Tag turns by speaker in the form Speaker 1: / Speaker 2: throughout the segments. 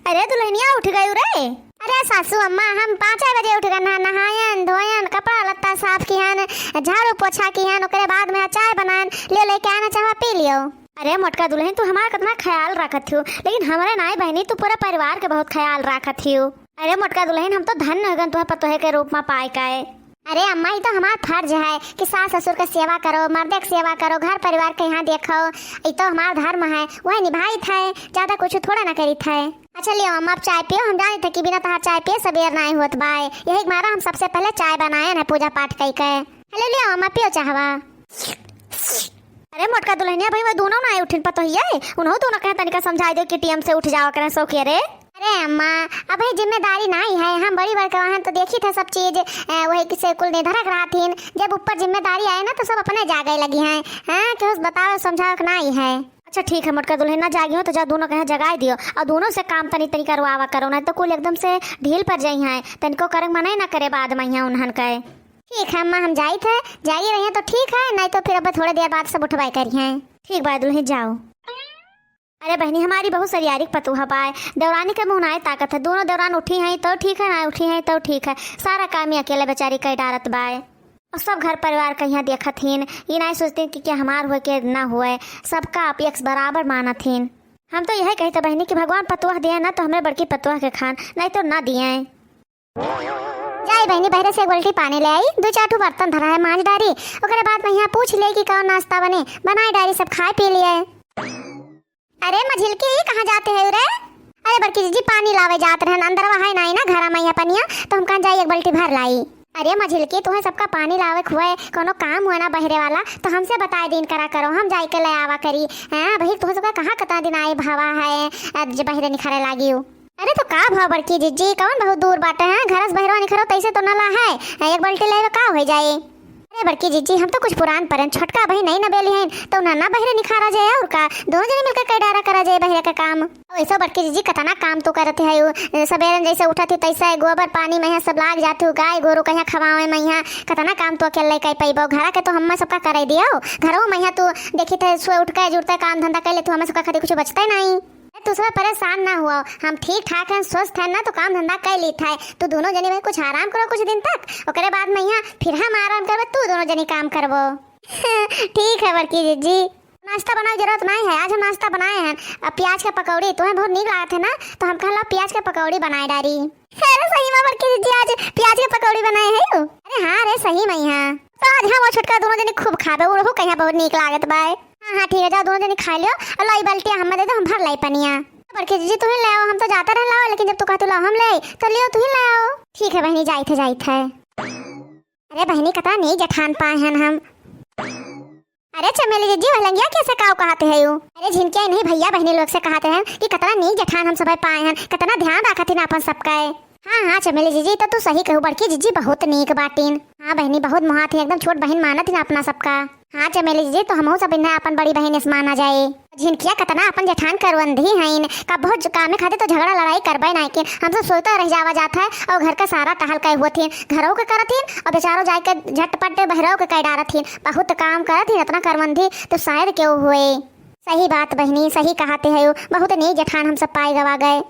Speaker 1: अरे दुल्हनिया उठ गई रे। अरे सासू अम्मा हम 5 बजे उठ गए, नहायन धोयन कपड़ा लत्ता साफ किहन झाड़ू पोछा किहन, ओकरे बाद में चाय बनान ले लेके आना चाहवा पी लियो। अरे मोटका दुल्हन तू हमारा कितना ख्याल रखत हो, लेकिन हमारे नाई बहनी तू पूरा परिवार के बहुत ख्याल रखत हो। अरे मोटका दुल्हन हम तो धन्य हो गन तुम्हें पतोहे के रूप में पाए का। अरे अम्मा ये तो हमारा फर्ज है कि सास ससुर का सेवा करो, मर्दे की सेवा करो, घर परिवार के यहाँ देखो, ये तो हमारा धर्म है, वह निभाई था, ज्यादा कुछ थोड़ा ना करी था। अच्छा लियो अम्मा आप चाय पियो, हम जाने थे कि बिना तहार चाय पिए सबेर नहीं होत बाय, यही मारा हम सबसे पहले चाय बनाए ना पूजा पाठ कई के। हेलो लियो अम्मा पियो चाहवा। अरे मोटका दुल्हनिया भाई मैं दोनों ना उठिन पतो ही है, उन्हों दोनों कहे तनिका समझा दो कि टीएम से उठ जाओ करें सौखी। अरे अरे अम्मा अब ये जिम्मेदारी नहीं है, हम बड़ी बड़का वहाँ तो देखी थे सब चीज, वही किसे कुल निर्धरक रहा थी, जब ऊपर जिम्मेदारी आए ना तो सब अपने जागे लगी हैं। हाँ क्यों बताओ समझाओ कि नहीं है। अच्छा ठीक है मोटका दुल्हन ना जागी हो तो जा दोनों कहे जगाए दियो और दोनों से काम तनी तनी करवावा करो, नहीं तो कुल एकदम से ढील पर जाई है, तनिको करे मना ना करे बाद में यहाँ उन्हन कहे। ठीक है अम्मा हम जाई थे, जागी रही तो ठीक है, नहीं तो फिर अब थोड़ी देर बाद सब उठवाई करी है। ठीक बात दुल्हन जाओ। अरे बहनी हमारी बहुत सरियारी पतुहा पाए, देवरानी के मुँह नाए ताकत है, दोनों देवरान उठी हैं तो ठीक है, ना उठी हैं तो ठीक है, सारा काम ही अकेले बेचारी कई डारत बाय, और सब घर परिवार का यहाँ देखत हिन, ये नहीं सोचते कि क्या हमार हुए के ना हुए, सबका अपेक्ष बराबर मानत हिन। हम तो यही कहते बहनी कि भगवान पतुआ दिए ना तो हमें बड़की पतुआ के खान, नहीं तो ना दिए। जाई बहनी बहरे से एक बाल्टी पानी ले आई, 2-4 बर्तन धरा है मांझ डारी, ओकरे बाद में यहाँ पूछ ले कि कौन नाश्ता बने, बनाए डारी सब खाए पी लिए। अरे मझिलकी कहाँ जाते हैं रे? अरे बड़की जी पानी लावे जाते हैं, अंदर वहाँ नहीं ना घर में पनिया, तो हम कहाँ जाइए एक बाल्टी भर लाई। अरे मझिलकी तुम्हें सबका पानी लावे खुए कोनो काम हुआ ना बहरे वाला तो हमसे बताए दिन करा करो, हम जाई के ले आवा करी। हाँ भाई तुम्हें सबका कहाँ कतना दिन आई भावा है जो बहरे निखरे लागी हो। अरे तो का भाव बड़की जी कौन बहुत दूर बाटे हैं, घर से बहरवा निखरो तैसे तो नला है, एक बाल्टी ले का हो जाए। अरे बड़की जीजी हम तो कुछ पुरान परन छोटका भाई नहीं न बेली हैं तो ना बहरे निखारा जाए और का दोनों जने मिलकर कई डारा करा जाए बहरे का काम। ऐसा बड़की जीजी कतना काम तो करते है, सवेरे जैसे उठा थी तैसे गोबर पानी में सब लाग जाते हो, गाय गोरू कहीं खवावे में यहाँ कतना काम तो अकेले कई पैबो, घर के तो हम सबका कर दियो, घरों में तू देखी थे सुबह उठ के जुड़ता काम धंधा कर ले तू हमें सबका खातिर कुछ बचता ही नहीं। तू सब परेशान ना हुआ, हम ठीक ठाक हैं स्वस्थ है ना तो काम धंधा कर ली था, तू दोनों जनी में कुछ आराम करो कुछ दिन तक, ओकरे बाद में यहाँ फिर हम आराम करबो, तू दोनों जनी काम करबो। ठीक है बड़की जी नाश्ता बनाने जरूरत नहीं है, आज हम नाश्ता बनाए हैं प्याज के पकौड़ी, तुम्हें बहुत नीक लागत है ना तो हम कहला प्याज के पकौड़ी बनाए डारी। अरे सही में बड़की जी आज प्याज के पकौड़ी बनाए है। अरे हाँ अरे सही में यहाँ तो आज हम और छोटका दोनों जनी खूब खाबे, वो कहीं बहुत नीक लागत बाय। हाँ ठीक है जाओ दोनों जनी खा लियो और लाई बाल्टियां हमें दे दो, हम भर लाई पनिया। बड़की जी तुम्हें ले आओ, हम तो जाता रह लाओ, लेकिन जब तू कहते ला हम ले तो लियो तुम ले आओ। ठीक है बहनी जाई थे। अरे बहनी कता नहीं जठान पाए हैं हम। अरे चमेली जीजी वलंगिया कैसे काव कहते हैं यू? अरे झिनकिया नहीं भैया बहनी लोग से कहते हैं कि कतना नहीं जठान हम सब पाए हैं, कतना ध्यान रखत हिन अपन सबका। हाँ चमेली जीजी तो तू सही कहू, बड़की जीजी बहुत नीक बाटीन। हाँ बहनी बहुत मुहा थी, एकदम छोट बहन मानत थी अपना सबका। हाँ चमेली जीजी तो हम सब इन्हें अपन बड़ी बहन से माना जाए। झिनकिया कतना अपन जठान करवंधी हैं, कब बहुत काम खाते तो झगड़ा लड़ाई करबे नहीं कि हम सब सोचता रह जावा जाता है, और घर का सारा टहल कई हुआ थी घरों के करत थी और बेचारों जाके झटपट बहरों के कई डारत थी, बहुत काम करत थी इतना करवंधी तो शायद क्यों हुए। सही बात बहनी सही कहते है, बहुत नहीं जठान हम सब पाए गवा गए।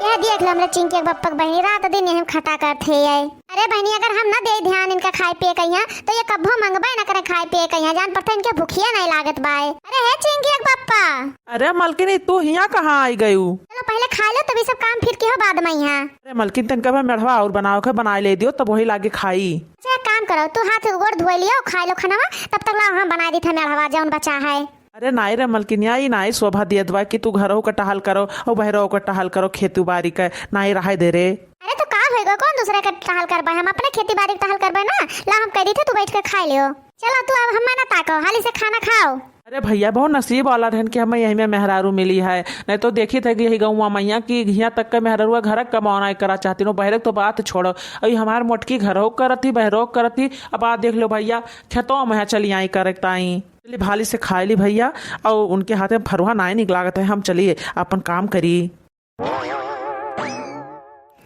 Speaker 1: यह देख लो हमरे चिंकी एक बप्पक बहनी रात दिन हम खटा करते है। अरे बहनी अगर हम ना दे ध्यान इनका खाए पिए कहिया तो ये कब्बो मंगबे ना करे खाए पिए कहिया, जान पड़ता इनके भूखिया नहीं लागत बाय। अरे है चिंकी एक बप्पा। अरे
Speaker 2: मलकिनी तू यहाँ कहाँ आई गई?
Speaker 1: चलो पहले खा लो तभी सब काम फिर के हो बाद में यहाँ।
Speaker 2: अरे मलकिन तन कब मेढ़वा और बनाओ के बना ले दियो तब वही लागे खाई।
Speaker 1: अच्छा काम करो तू हाथ गोड़ धोए लियो खा लो खाना तब तक ला हम बना दी थे मेढ़वा जौन बचा है।
Speaker 2: अरे नाई रे मलकिनिया ये नाई शोभा दियत बा कि तू घरों का टहल करो और बहरों का टहल करो, खेती बाड़ी का नाई रहा दे रे।
Speaker 1: अरे तो का होएगा कौन दूसरे का टहल करबे, हम अपने खेती बाड़ी का टहल करबे ना, ला हम कह दी थे तू बैठ के खा लियो। चलो तू अब हम ना ताको हाली से खाना खाओ।
Speaker 2: अरे भैया बहुत नसीब वाला रहन कि हमें यही में मेहरारू मिली है, नहीं तो देखी थे कि यही गौवा मैया की यहाँ तक का मेहरारू घर कमाना करा चाहती नो, बहरे तो बात छोड़ो अभी हमारे मोटकी घरों करती बहरों करती, अब आप देख लो भैया खेतों में चली आई करताई चलिए भाली से खाए ली भैया, और उनके हाथ में फरुहा नाई निकलागत है, हम चलिए अपन काम करी।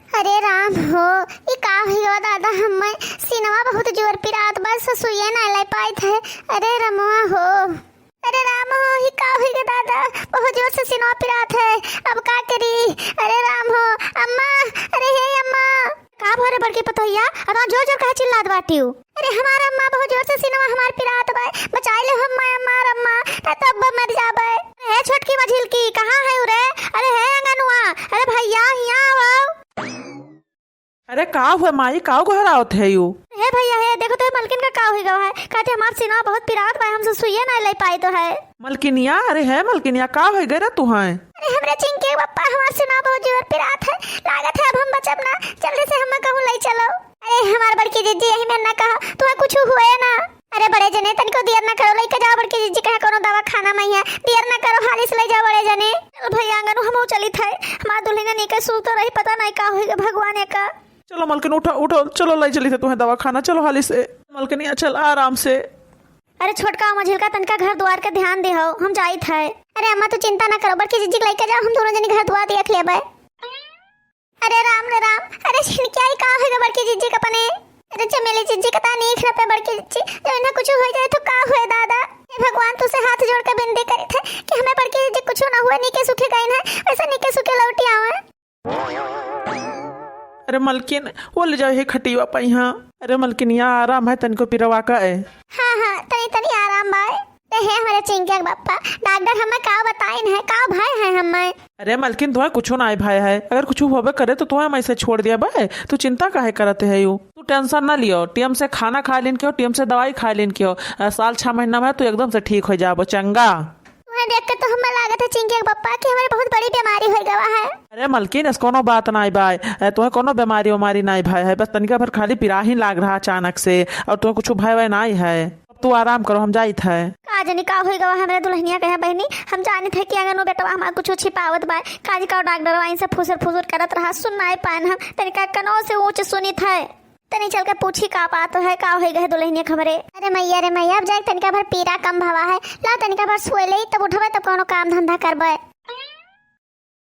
Speaker 1: अरे राम हो ये का हो दादा, हमें सिनवा बहुत जोर पिरात बस सुइए ना ले पाई थे। अरे रमवा हो, अरे राम हो ये का हो दादा बहुत जोर जोर से सिनवा पिरात है, अब का करी। अरे राम हो अम्मा, अरे हे अम्मा, का भरे बड़की पतोहिया और जोर जोर कहे चिल्लात बाटी। अरे हमारा अम्मा बहुत जोर से सिनवा हमार पिरात बा, बचाई ले हम हमार अम्मा, तब मर जाबे। हे छोटकी मझिल की कहां है रे? अरे हे अंगनुआ, अरे भैया हिया आओ।
Speaker 2: अरे का हुआ माई, का घहरावत है यू?
Speaker 1: हे भैया हे देखो तो मलकिन का हो गया है, कहते हमार सिनवा बहुत पिरात बा, हमसे सुइए ना ले पाई तो है।
Speaker 2: मलकिनिया, अरे है मलकिनिया, का हो गए रे तू है?
Speaker 1: अरे हमरे चिंके पप्पा हमार सिनवा बहुत जोर पिरात है, लागत है अब हम बचब ना, जल्दी से हम कहूं ले चलो। अरे हमार बड़की जीजी यही में ना कहा तुम्हें कुछ हुए ना। अरे बड़े जने तनिको देर ना करो, लेके जाओ बड़की जीजी कहे कोनो दवा खाना में है, देर ना करो, हाली से ले जाओ बड़े जने। चल भैया आंगन हम चली थे, हमार दुल्हन नीके सूत रही, पता नहीं का होएगा भगवान का।
Speaker 2: चलो मलकिन उठो उठो, चलो ले चली थे तुम्हें दवा खाना, चलो हाली से। मलकिनिया चल आराम से।
Speaker 1: अरे छोटका मझिल का तनका घर द्वार के ध्यान दे हो, हम जाई थे। अरे अम्मा तू चिंता ना करो, बड़की जीजी लेके जाओ, हम दोनों जने घर द्वार देख लेबे। अरे राम रे राम, अरे छिनकिया ही का होएगा बड़की जीजी का पने। अरे चमेली जीजी का तानी नहीं खरपे बड़की जीजी, जब इन्हें कुछ हो जाए तो का होए दादा। हे भगवान तू से हाथ जोड़ के विनती करी थे कि हमें बड़की जीजी कुछ ना हुए, नीके सुखे गए ना, ऐसा नीके सुखे लौटी आवे।
Speaker 2: अरे मलकिन वो ले जाओ हे खटिया पा यहाँ। अरे मलकिनिया आराम है, तनिको पिरवा का है।
Speaker 1: हाँ हाँ तनी तनी आराम बाय। ते है हमारे चिंकिया बाप्पा, डॉक्टर हमें का बताइन है, का भय है हमें।
Speaker 2: अरे मलकिन तुम्हें कुछ ना भाई है, अगर कुछ होबे करे तो तुम्हें मैं से छोड़ दिया भाई, तू चिंता काहे करते है यू? तू टेंशन ना लियो, टीएम से खाना खा लेन क्यों, टीएम से दवाई खा लेन क्यों, साल 6 महीना में तू एकदम से ठीक हो जाबो चंगा।
Speaker 1: तुम्हें देख के तो हमें लागत है चिंकिया बाप्पा कि हमारे बहुत बड़ी बीमारी हो गवा है।
Speaker 2: अरे मलकिन इस कोनो बात ना भाई, तुम्हें कोनो बीमारी उमारी ना भाई है, बस तनिका भर खाली पिराही लाग रहा अचानक से, और तुम्हें कुछ भाई ना है। तू आराम करो, हम जाई थे।
Speaker 1: काजनी का होई गवा हमारे दुल्हनिया कहे बहनी, हम जानी थे कि अगर नो बेटा हमार कुछ छिपावत बा, काजी का डॉक्टर वाइन से फुसर फुसर करत रहा, सुन नहीं पान हम तनिका कनो से ऊंच सुनी थे। तनी चल के पूछी का बात है, का होई गए दुल्हनिया खबरे। अरे मैया अब जाए तनिका भर पीरा कम भवा है, ला तनिका भर सोए ले तब उठबे तब कोनो काम धंधा करबे।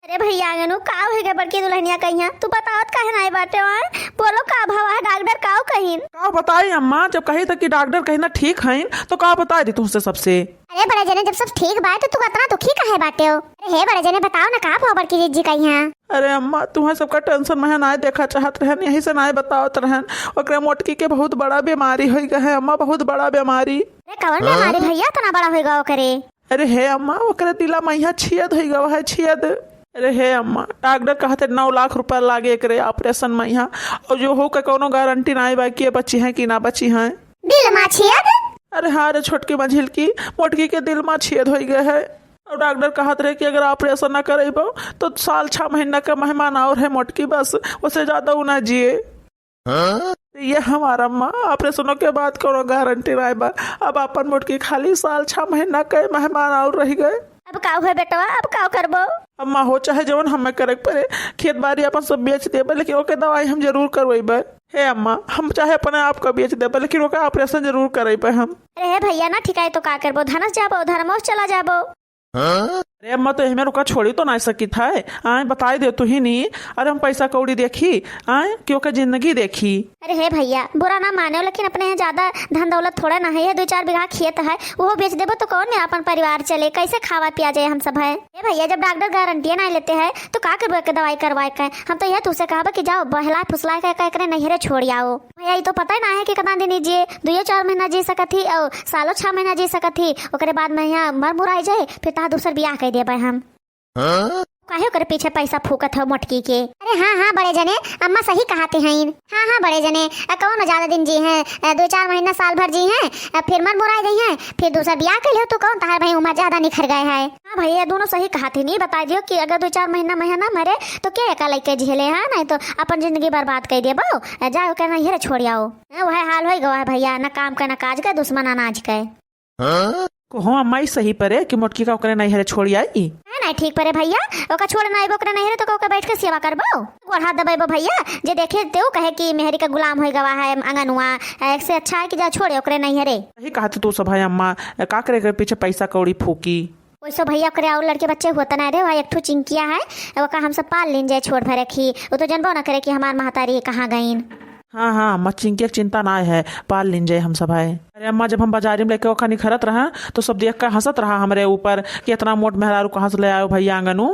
Speaker 1: अरे भैया आंगनू का होई गए बड़की दुल्हनिया कहिया, तू बतावत काहे नहीं बाटे वहां, बोलो का भवा है, डॉक्टर काऊ कहिन।
Speaker 2: का बताई अम्मा, जब कही तक कि डॉक्टर कहीं ना ठीक है तो का बता दी तुमसे सबसे।
Speaker 1: अरे बड़े जने जब सब ठीक बा तो तू इतना दुखी काहे बाटे हो? अरे हे बड़े जने बताओ ना का भवा बड़की जीजी कहिया।
Speaker 2: अरे अम्मा तुम्हें सबका टेंशन में ना देखा चाहत रहन, यही से ना बतावत रहन, ओकरे मोटकी के बहुत बड़ा बीमारी हो गए है अम्मा, बहुत बड़ा बीमारी।
Speaker 1: अरे कौन बीमारी भैया, तना बड़ा होएगा ओकरे?
Speaker 2: अरे हे अम्मा ओकरे दिला मैया छियद हो गवा है, छियद। अरे हे अम्मा डॉक्टर कहते 9 लाख रुपया लागे करे ऑपरेशन में यहाँ, और जो हो के कोनो गारंटी ना बा कि बची है कि ना बची है।
Speaker 1: दिल में छियद?
Speaker 2: अरे हाँ रे छोटकी मझिल की मोटकी के दिल में छेद हो गए है, और डॉक्टर कहत रहे कि अगर ऑपरेशन ना करेबो तो साल 6 महीना का मेहमान और है मोटकी, बस उससे ज्यादा वो ना जिए। ये हमारा अम्मा ऑपरेशनों के बाद कोनो गारंटी ना बा, अब अपन मोटकी खाली साल 6 महीना के मेहमान और रह गए।
Speaker 1: अब का है बेटवा, अब का करबो?
Speaker 2: अम्मा हो चाहे जवन हमें करे पड़े, खेत बाड़ी अपन सब बेच देबे, लेकिन ओके दवाई हम जरूर करवेबे। हे अम्मा हम चाहे अपने आप का बेच देबे, लेकिन ओके ऑपरेशन जरूर करेबे हम।
Speaker 1: अरे भैया ना ठिकाई तो का करबो, धनस जाबो धर्मोस चला जाबो।
Speaker 2: अरे अम्मा तो हमें रुका छोड़ी तो ना सकी था, आए बताई दे तू ही नहीं। अरे हम पैसा कौड़ी देखी आए क्योंकि जिंदगी देखी।
Speaker 1: अरे हे भैया बुरा ना मानो, लेकिन अपने यहाँ ज्यादा धन दौलत थोड़ा ना है, ये 2-4 बीघा खेत है, वो बेच देबो तो कौन है अपन परिवार चले, कैसे खावा पिया जाए हम सब है। हे भैया जब डॉक्टर गारंटी ना लेते हैं तो का करबो के दवाई करवाए के, हम तो यह तुझसे कहबो कि जाओ बहला फुसला के करे नहिरे छोड़ आओ। भैया ये तो पता ही ना है कि कितना दिन जी 2-4 महीना जी सकत ही, और सालों 6 महीना जी सकत ही, ओकरे बाद में यहाँ मर मुराई जाए, फिर ता दूसर बियाह कर देबे हम। काहे करे पीछे पैसा फूकत हो मोटकी के? अरे हाँ बड़े जने अम्मा सही कहते हैं। हाँ बड़े जने कौन ज्यादा दिन जी हैं, 2-4 महीना साल भर जी हैं, फिर मन मुराई गई हैं, फिर दूसरा ब्याह कर लियो तो कौन तार भाई उम्र ज्यादा निखर गए है। हाँ भैया दोनों सही कहते, नहीं बता दियो कि अगर 2-4 महीना मरे तो क्या का लेके झेले है, नहीं तो अपन जिंदगी बर्बाद कर देबो, जाओ करना ये छोड़ आओ। वह हाल हो गवा है भैया, न काम का न काज का, दुश्मन अनाज का।
Speaker 2: हो अम्मा सही परे कि मोटकी का ओकरे नहीं छोड़ी आई
Speaker 1: नहीं ठीक परे भैया, ओका छोड़ ना आइबो ओकरा नहीं तो ओका बैठ के सेवा करबो, गोड़ हाथ दबाइबो भैया, जे देखे तो कहे कि मेहरी का गुलाम हो गवा है अंगनुआ, एक से अच्छा है कि जा छोड़े ओकरे नहीं रे।
Speaker 2: सही कहते तू सब है अम्मा, का करे के पीछे पैसा कौड़ी फूकी।
Speaker 1: वैसे भैया करे और लड़के बच्चे होता ना रे, भाई एक ठो चिंकिया है, ओका हम सब पाल लेन जाए छोड़ भरे रखी, वो तो जनबो ना करे कि हमार महतारी कहाँ गईन।
Speaker 2: हाँ हाँ अम्मा चिंकी की चिंता ना है, पाल लिन जाए हम सब है। अरे अम्मा जब हम बाजारी में लेके ओखा निखरत रहा तो सब देख कर हंसत रहा हमरे ऊपर कि इतना मोट मेहरारू कहाँ से ले आयो भैया आंगनू।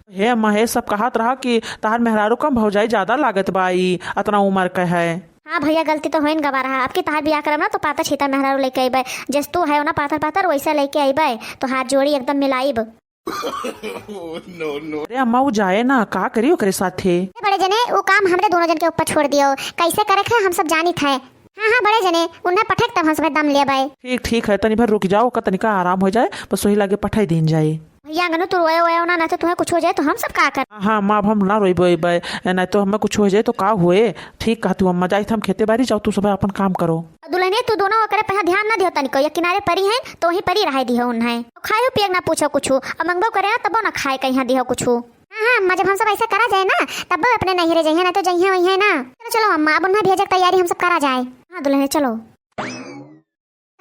Speaker 2: हे अम्मा हे सब कहत रहा कि तार मेहरारू कम भौजाई ज्यादा लागत बाई इतना उम्र का है।
Speaker 1: हाँ भैया गलती तो होइन गवा रहा, आपकी तहार बियाह करम ना तो पाता छीता मेहरारू लेके आइबे, जस तू है ना पातर पातर वैसा लेके आइबे तो हाथ जोड़ी एकदम मिलाइब।
Speaker 2: अरे अम्मा वो जाए ना का करी ओकरे साथे।
Speaker 1: बड़े जने वो काम हमरे दोनों जन के ऊपर छोड़ दियो, कैसे करे खे हम सब जानी थे। हाँ हाँ बड़े जने उन्हें पठक तब हम सब दम ले बाय।
Speaker 2: ठीक ठीक है तनी भर रुक जाओ का तनिका आराम हो जाए बस वही लागे पठाई दिन जाए।
Speaker 1: भैया अगर तू रोया वोया ना तो तुम्हें कुछ हो जाए तो हम सब का कर।
Speaker 2: हाँ माँ अब हम ना रोई बोई नहीं तो हमें कुछ हो जाए तो का हुए। ठीक कहती अम्मा जाई हम खेते बारी जाओ तू सब अपन काम करो।
Speaker 1: दुल्हने तू दोनों करे पे ध्यान ना दियो तनिको, या किनारे परी है तो वही परी रह दियो उन्हें, खायो पिए ना पूछो कुछ और मंगबो करे ना तबो ना खाए कहीं दियो कुछ। हाँ अम्मा जब हम सब ऐसा करा जाए ना तब अपने नहीं रह जाइए ना तो जाइए वही है ना। चलो चलो अम्मा अब उन्हें भेजक तैयारी हम सब करा जाए। हाँ दुल्हने चलो।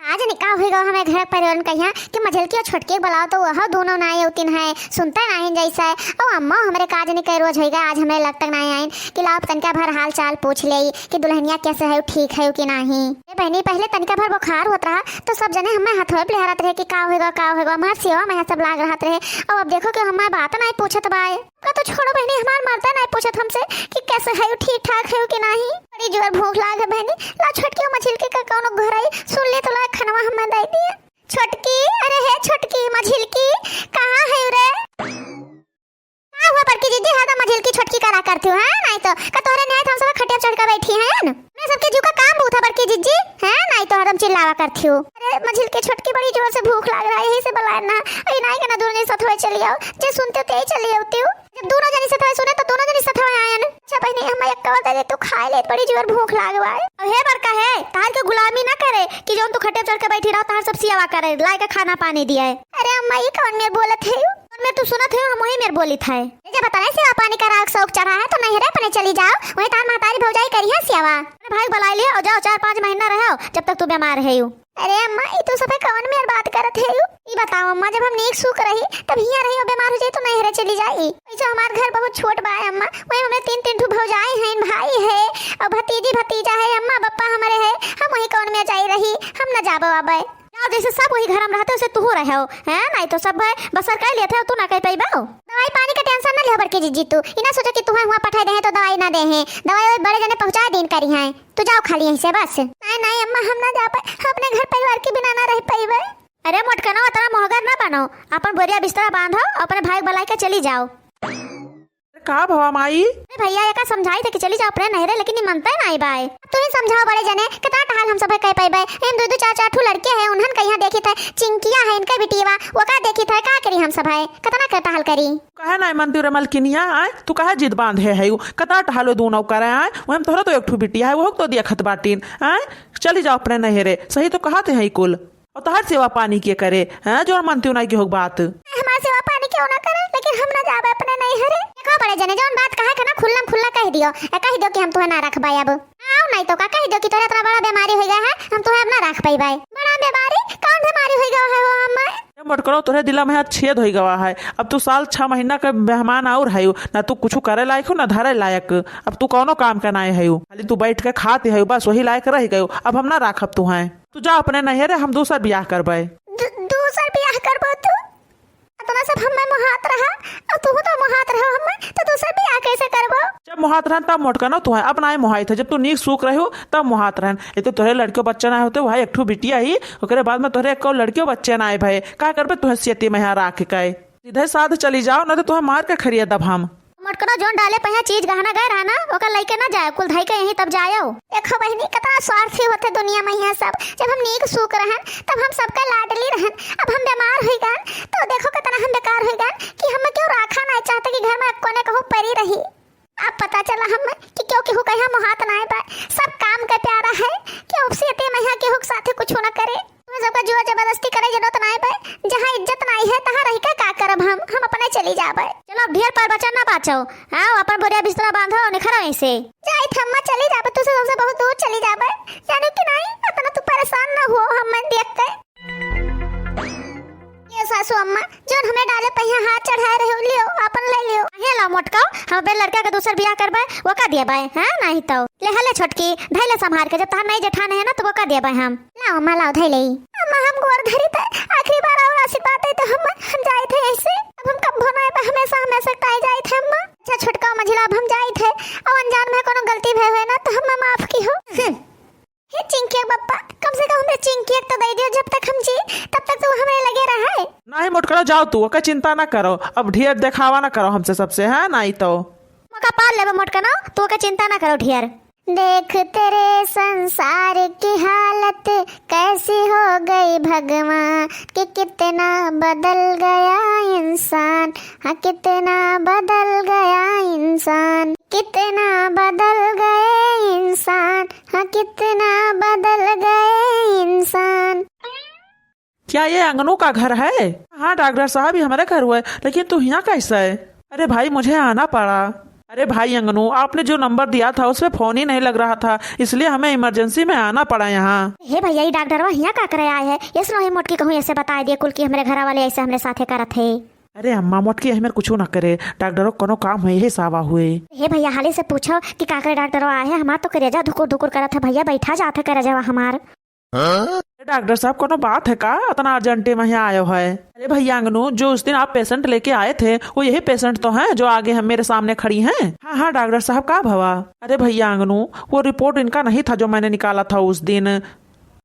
Speaker 1: आज निकाह होगा हमें घर परिवार कहिया कि मझलकी और छोटके बुलाओ तो वह दोनों ना आए उतिन है सुनता नहीं जैसा है। और अम्मा हमारे काज नहीं कह रोज होगा, आज हमें लग तक नहीं आए कि लाओ तनका भर हाल चाल पूछ ले कि दुल्हनिया कैसे है ठीक है कि नहीं। बहनी पहले तनका भर बुखार होता रहा तो सब जने हमें हथों पे लहराते रहे कि का होगा हमारे सेवा में सब लाग रहा रहे। और अब देखो कि हमारे बात नहीं पूछत बाय का तो छोड़ो बहनी हमार मर्दा नहीं पूछत हमसे कि कैसे है ठीक ठाक है कि नहीं। बड़ी जोर भूख लाग है बहनी, ला छोटकी मछिलकी का कौन घर आई सुन ले तो ला खनवा हमें दे दिए। छोटकी अरे है छोटकी मझिलकी कहाँ है रे। क्या हुआ बड़की दीदी है तो मझिलकी छोटकी करा करती हो है नहीं तो का तोरे नहीं हम सब खटिया चढ़ कर बैठी हैं मैं सबके जू का काम बहुत है बड़की जीजी है नहीं तो हरदम चिल्लावा करती हो। अरे मझिलकी छोटकी बड़ी जोर से भूख लग रहा है यही से बुलाया ना अरे नहीं के ना दोनों जने साथ होए चली आओ जे सुनते ते ही चली आती हो। जब दोनों जने साथ होए सुने तो दोनों जने साथ होए आए ना। अच्छा बहनी हम एक कवा दे तू खा ले बड़ी जोर भूख लागवा है। अब हे बड़का है तार के गुलामी ना करे कि जो तू खटिया चढ़ के बैठी रहो तार सब सियावा करे लाए के खाना पानी दिया है। अरे अम्मा ये कौन मेरे बोलत है मैं तू सुनत है हम वही मेरे बोली था जब बता रहे सेवा पानी का राग शौक चढ़ा है तो नहीं रे पने चली जाओ वही तार महतारी भौजाई करी है सेवा। अरे भाई बुला लिया और जाओ 4-5 महीना रहो जब तक तू बीमार है यू। अरे अम्मा ये तो सब कवन में बात करत है यू ये बताओ अम्मा जब हम नेक सूख रही तब हिया रही और बीमार हो जाए तो नहीं रे चली जाई। जो हमारे घर बहुत छोट बा है अम्मा वही हमें 3 भौजाई हैं भाई है और भतीजी भतीजा है अम्मा बप्पा हमारे है हम वही कौन में जाई रही हम न जाबो आबे जैसे सब वही घर में रहते उसे तू रहे हो है नहीं तो सब है बसर कर लेते हो तू ना कह पाइबा। दवाई पानी का टेंशन ना ले बड़के जीजी तू इना सोचा कि तुम्हें हुआ पठाई दे तो दवाई ना दे हैं दवाई बड़े जने पहुंचा दिन करी हैं तू जाओ खाली यहीं से बस। नहीं नहीं अम्मा हम ना जा पाए अपने घर परिवार के बिना ना रह पाइबे। अरे मोटकना उतना मोहगर ना बनो अपन बोरिया बिस्तर बांधो अपने भाई बुला के चली जाओ।
Speaker 2: का भवा माई
Speaker 1: भैया ये का समझाई थे कि चली जाओ अपने नहीं रे लेकिन नहीं मानता है नहीं बाय तू ही समझाओ बड़े जने कितना टहाल हम सब कह पाइबे। हम 2-2 4-4 ठू लड़के हैं उन्हन कहिया देखी थे चिंकिया है इनका बिटिया वो का देखी थे का करी हम सब है कितना का टहाल करी
Speaker 2: कहे ना मंदिर मलकिनिया आए तू कहे जिद बांधे है कतना टहालो दोनों करे आए हम तोहरा तो एक ठू बिटिया है वो तो देखत बाटीन आए चली जाओ अपने नहीं रे सही तो कहते हैं कुल और तोहर सेवा पानी के करे हैं जो मनती नहीं की हो बात
Speaker 1: हमारा सेवा पानी क्यों ना करे लेकिन हम ना जाबे अपने नहीं हरे का बड़े जने जौन बात कहा के ना खुल्ला कह दियो कह दो कि हम तुहे ना रखबाय अब आओ नहीं तो का कह दो कि तोरा इतना बड़ा बीमारी हो गया है हम तुहे अब ना रख पाइबे। बड़ा बीमारी कौन बीमारी हो गया है वो अम्मा
Speaker 2: मत करो तोरे दिला में छेद हो गवा है अब तू साल 6 महीना का मेहमान और है ना तू कुछ करे लायक हो ना धरे लायक अब तू कौनो काम का ना है खाली तू बैठ के खाते है बस वही लायक रह गयो अब हम ना राखब तू है तू जा अपने नहीं रे हम दूसरा ब्याह करबे।
Speaker 1: दूसरा ब्याह करबो तू इतना सब हमें मोहात रहा और तू तो मोहात रहा हमें तो दूसरा ब्याह कैसे करबो।
Speaker 2: जब मोहात रहन तब मोटका ना तू है अपना ही मोहाई था जब तू नीक सूख रहे हो तब मोहात रहन ये तो तोरे लड़के बच्चे ना होते भाई एक ठू बिटिया ही ओकरे बाद में तोरे एक लड़के बच्चे ना आए भाई का करबे तू सेती में यहाँ राख के सीधे साध चली जाओ ना तो तुम्हें मार के खरिया दब हम
Speaker 1: मटकना जोन डाले पहिया चीज गहना गए रहा ना ओकर लइके ना जाए कुल धाई के यहीं तब जायो। देखो बहनी कितना स्वार्थी होते दुनिया में यहाँ सब जब हम नीक सूख रहन तब हम सबका लाडली रहन अब हम बीमार हो गए तो देखो कितना हम बेकार हो गए कि हम क्यों राखा नहीं चाहते कि घर में कोने कहूँ परी रही। अब पता चला हम कि क्यों केहू कहिया मोहात ना आए सब काम का प्यारा है कि उपसे में यहाँ केहू साथे कुछ ना करे सबका जोर जबरदस्ती करे जरूरत ना है जहाँ इज्जत नहीं है तहाँ रह के का करब हम अपने चली जाबे। चलो ढेर पर बचन ना पाचो हाँ अपन बोरिया बिस्तरा बांधो निखरो ऐसे जाई थम्मा चली जाबे तू सबसे बहुत दूर चली जाबे जाने कि नहीं इतना तू परेशान ना हो हम देख के ये सासू अम्मा जोन हमें डाले पहिया हाथ चढ़ाए रहे लियो अपन ले लियो। हे ला मोटका हम बे लड़का के दूसर बियाह करबे वो का दिए बाय हां नहीं तो ले हले छोटकी धैले संभाल के जब तहां नहीं जेठान है ना तो वो का दिए बाय हम लाओ अम्मा लाओ धैले अम्मा हम गोर धरी थे आखिरी बार और आशीर्वाद है तो हम जाए थे ऐसे अब हम कब भोना है हमेशा काई जाए थे अम्मा। अच्छा छोटका मझिला अब हम जाए थे और अनजान में कोनो गलती भय है ना तो हम माफ की हो। हे चिंकी पप्पा कम से कम हमरे चिंकी तो दे दियो जब तक हम जी तब तक तो हमरे लगे रहा है।
Speaker 2: नहीं मोटका जाओ तू ओका चिंता ना करो अब ढेर दिखावा ना करो हमसे सबसे है नहीं तो
Speaker 1: मौका पाल लेबे मोटका ना तू का चिंता ना करो ढेर। देख तेरे संसार की हालत कैसी हो गई भगवान कि कितना बदल गया इंसान हाँ कितना बदल गया इंसान कितना बदल गए इंसान हाँ कितना बदल गए इंसान।
Speaker 2: क्या ये अंगनों का घर है? हाँ डॉक्टर साहब ये हमारे घर हुआ है लेकिन तू यहाँ कैसे है? अरे भाई मुझे आना पड़ा। अरे भाई अंगनू आपने जो नंबर दिया था उसमें फोन ही नहीं लग रहा था इसलिए हमें इमरजेंसी में आना पड़ा यहाँ।
Speaker 1: हे भैया डॉक्टर यहाँ का करे आए है ये सुनो मोटकी कहूँ ऐसे बता दिए कुल की हमारे घर वाले ऐसे हमारे साथे करत है।
Speaker 2: अरे अम्मा मोटकी हमें कुछ ना करे डॉक्टरों कोनो काम है यही सावा हुए।
Speaker 1: हे भैया हाली से पूछो कि का करे डॉक्टर आए है हमार तो करे जा धुकुर धुकुर करत है भैया बैठा जाते करे जा हमार।
Speaker 2: डॉक्टर साहब कोनो बात है का इतना अर्जेंटे में यहाँ आयो है? अरे भैया अंगनू जो उस दिन आप पेशेंट लेके आए थे वो यही पेशेंट तो हैं जो आगे हम मेरे सामने खड़ी हैं। हाँ हाँ डॉक्टर साहब का भवा? अरे भैया अंगनू वो रिपोर्ट इनका नहीं था जो मैंने निकाला था उस दिन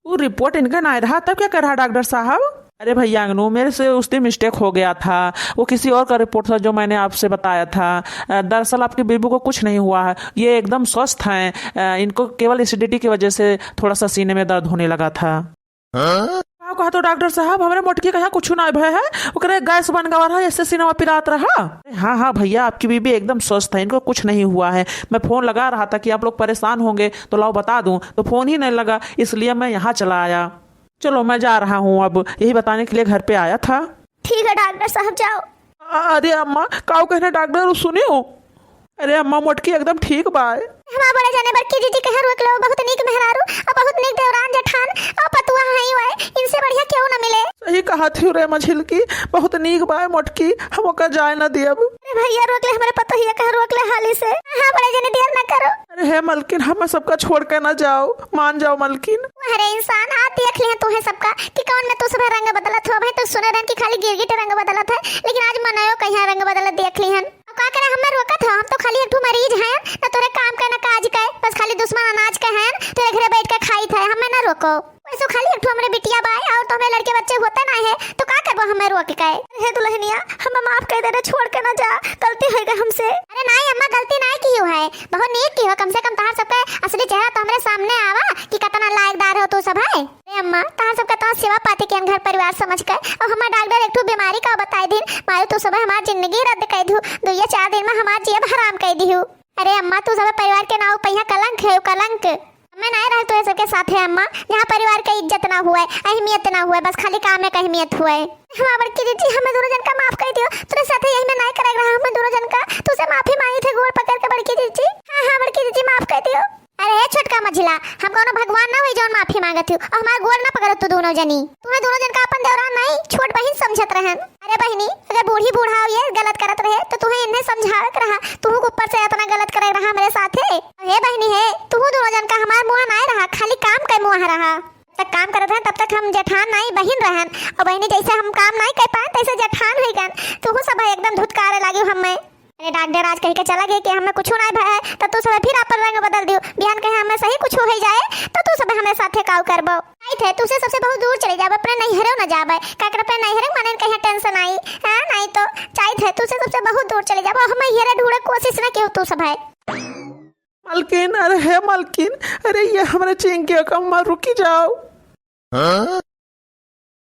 Speaker 2: वो रिपोर्ट इनका नहीं रहा तब क्या कर रहा डॉक्टर साहब? अरे भैया अंगनू मेरे से उस दिन मिस्टेक हो गया था वो किसी और का रिपोर्ट था जो मैंने आपसे बताया था। दरअसल आपकी बेबी को कुछ नहीं हुआ है ये एकदम स्वस्थ हैं इनको केवल एसिडिटी की वजह से थोड़ा सा सीने में दर्द होने लगा था। कहा तो डॉक्टर साहब हमारे मोटकी का यहाँ कुछ ना भय है वो कह रहे गैस बन गवा रहा ऐसे सीना पिरात रहा। हाँ हाँ भैया आपकी बीबी एकदम स्वस्थ है इनको कुछ नहीं हुआ है। मैं फोन लगा रहा था कि आप लोग परेशान होंगे तो लाओ बता दूं तो फोन ही नहीं लगा इसलिए मैं यहाँ चला आया। चलो मैं जा रहा हूँ अब यही बताने के लिए घर पे आया था।
Speaker 1: ठीक है डॉक्टर साहब जाओ।
Speaker 2: अरे अम्मा काऊ कहने डॉक्टर सुनियो। अरे अम्मा मोटकी एकदम ठीक बाय।
Speaker 1: हमार बड़े जाने बड़की जीजी कह रुक लो बहुत नीक मेहरारू और बहुत नीक देवरान जेठान और पतुआ हई हुए इनसे बढ़िया क्यों ना मिले।
Speaker 2: सही कहा थी रे मझिल की बहुत नीक बाय मोटकी हम का जाए ना दियब।
Speaker 1: अरे भैया रोक ले हमारे पतोहिया कह रोक ले हाली से। हां बड़े जाने देर ना करो।
Speaker 2: अरे है मलकिन हम सबका छोड़ के ना जाओ मान जाओ मलकिन।
Speaker 1: अरे इंसान आज देख ले तू है सबका कि कौन में तू सब रंग बदलत हो भाई तो सुने रन की खाली गिरगिट रंग बदलत है लेकिन आज मनायो कहीं रंग बदलत देख ली हन का करे हमें रोका था हम तो खाली एक ठू मरीज हैं ना तोरे काम का ना काज का बस खाली दुश्मन अनाज का हैं तेरे घरे बैठ के खाई था हमें ना रोको वैसे खाली एक ठू हमरे बिटिया बाई और तो हमें लड़के बच्चे होते ना है तो का करबो हमें रोक के हे दुल्हनिया हम माफ कर दे रे छोड़ के ना जा गलती हो गई हमसे। अरे नहीं अम्मा गलती नहीं की है बहुत नीक की हो कम से कम तहार सबका असली चेहरा तो हमरे सामने आवा कि कितना लायकदार हो तू सब है। अम्मा तहार सबका तो सेवा पाती के घर परिवार समझ कर और हमार डॉक्टर एक ठू बीमारी का बताई दिन मायो तू सब हमार जिंदगी रद्द कर दू 2 या 4 दिन में हमार जेब हराम कर दी। अरे अम्मा तू सब परिवार के नाव पहिया कलंक है कलंक मैं नहीं रह तो सबके साथ है अम्मा यहाँ परिवार का इज्जत ना हुआ है अहमियत ना हुआ है बस खाली काम में का अहमियत हुआ है। हमार बड़की दीदी हमें दोनों जन का माफ कर दियो तेरे साथ यही मैं नहीं करे रहा हमें दोनों जन का तुझसे माफी मांगी थे गोड़ पकड़ के बड़की दीदी। हां हां बड़की दीदी माफ कर दियो। अरे छोटका मझिला हम कोनो भगवान ना होई जोन माफी मांगत हो और हमार गोड़ ना पकड़त तू दोनों जनी तुम्हें दोनों जन का अपन देवरान नहीं छोट बहन समझत रहन। अरे बहनी अगर बूढ़ी बूढ़ा ये गलत करत रहे तो तुम्हें इन्हें समझावत रहा तू ऊपर से इतना गलत करे रहा मेरे साथ है। हे बहनी है तू दोनों जन का हमार मुंह नहीं रहा खाली काम का मुंह रहा तक काम करत है तब तक हम जेठान नहीं बहन रहन और बहनी जैसे हम काम नहीं कर पाए तैसे जेठान है गन तू सब एकदम धुतकारे लागी हमें। अरे डॉक्टर आज कह के चला गया कि हमें कुछ नहीं भय तो तू सब फिर अपन रंग बदल दियो बिहान कहे हमें सही कुछ हो जाए तो तू सब हमें साथे काऊ करबो आई थे तुसे सबसे बहुत दूर चले जाबे अपने नहीं हरो ना जाबे का कर अपने नहीं हरे माने कहे टेंशन आई हां नहीं तो चाहे थे तुसे सबसे बहुत दूर चले जाबो हमें हेरे ढूंढे कोशिश ना कियो तू सब है।
Speaker 2: मलकिन अरे है मलकिन अरे ये हमारे चिंकी का रुकी जाओ।